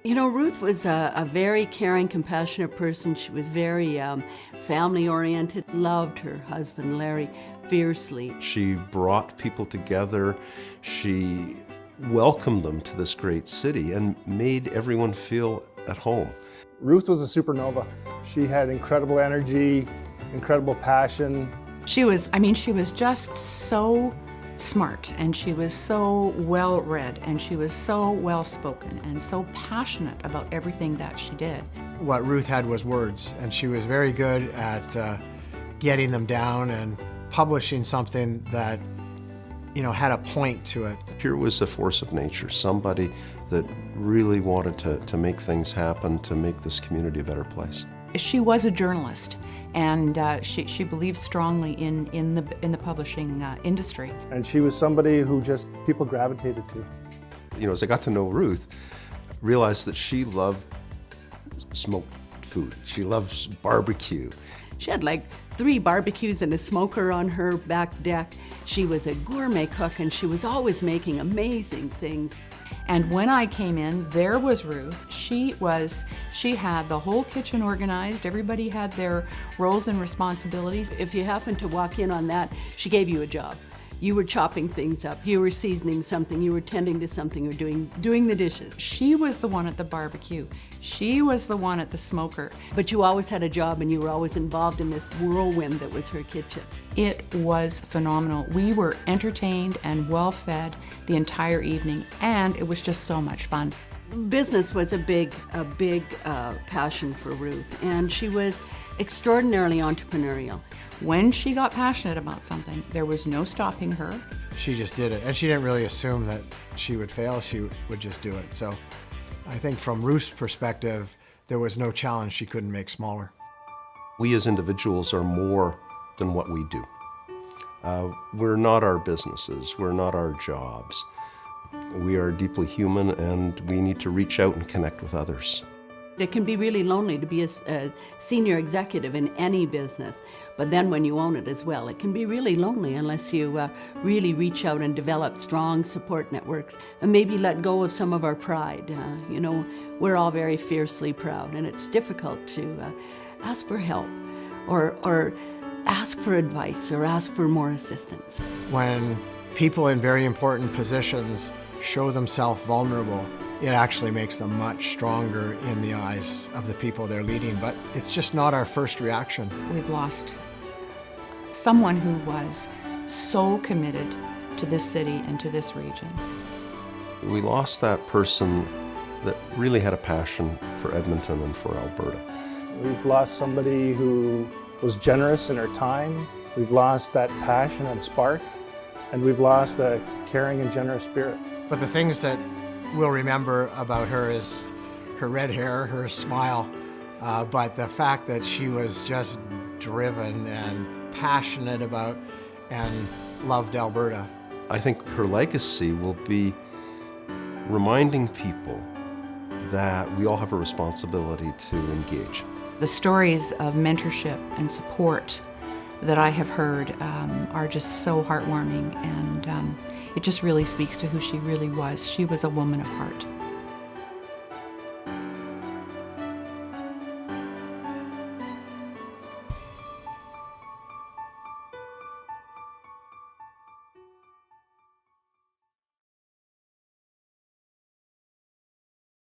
You know, Ruth was a very caring, compassionate person. She was very family-oriented, loved her husband, Larry, fiercely. She brought people together. She welcomed them to this great city and made everyone feel at home. Ruth was a supernova. She had incredible energy, incredible passion. She was just so smart, and she was so well-read, and she was so well-spoken and so passionate about everything that she did. What Ruth had was words, and she was very good at getting them down and publishing something that, you know, had a point to it. Here was a force of nature, somebody that really wanted to make things happen, to make this community a better place. She was a journalist, and she believed strongly in the publishing industry. And she was somebody who just people gravitated to. You know, as I got to know Ruth, I realized that she loved smoked food. She loves barbecue. She had like 3 barbecues and a smoker on her back deck. She was a gourmet cook, and she was always making amazing things. And when I came in, there was Ruth. She had the whole kitchen organized. Everybody had their roles and responsibilities. If you happened to walk in on that, she gave you a job. You were chopping things up, you were seasoning something, you were tending to something, or doing the dishes. She was the one at the barbecue. She was the one at the smoker. But you always had a job, and you were always involved in this whirlwind that was her kitchen. It was phenomenal. We were entertained and well-fed the entire evening, and it was just so much fun. Business was a big passion for Ruth, and she was extraordinarily entrepreneurial. When she got passionate about something, there was no stopping her. She just did it, and she didn't really assume that she would fail. She would just do it. So I think from Ruth's perspective, there was no challenge she couldn't make smaller. We as individuals are more than what we do. We're not our businesses, we're not our jobs. We are deeply human, and we need to reach out and connect with others. It can be really lonely to be a senior executive in any business, but then when you own it as well, it can be really lonely unless you really reach out and develop strong support networks and maybe let go of some of our pride. You know, we're all very fiercely proud, and it's difficult to ask for help or ask for advice or ask for more assistance. When people in very important positions show themselves vulnerable, it actually makes them much stronger in the eyes of the people they're leading, but it's just not our first reaction. We've lost someone who was so committed to this city and to this region. We lost that person that really had a passion for Edmonton and for Alberta. We've lost somebody who was generous in her time. We've lost that passion and spark, and we've lost a caring and generous spirit. But the things that we'll remember about her is her red hair, her smile, but the fact that she was just driven and passionate about and loved Alberta. I think her legacy will be reminding people that we all have a responsibility to engage. The stories of mentorship and support that I have heard are just so heartwarming, and it just really speaks to who she really was. She was a woman of heart.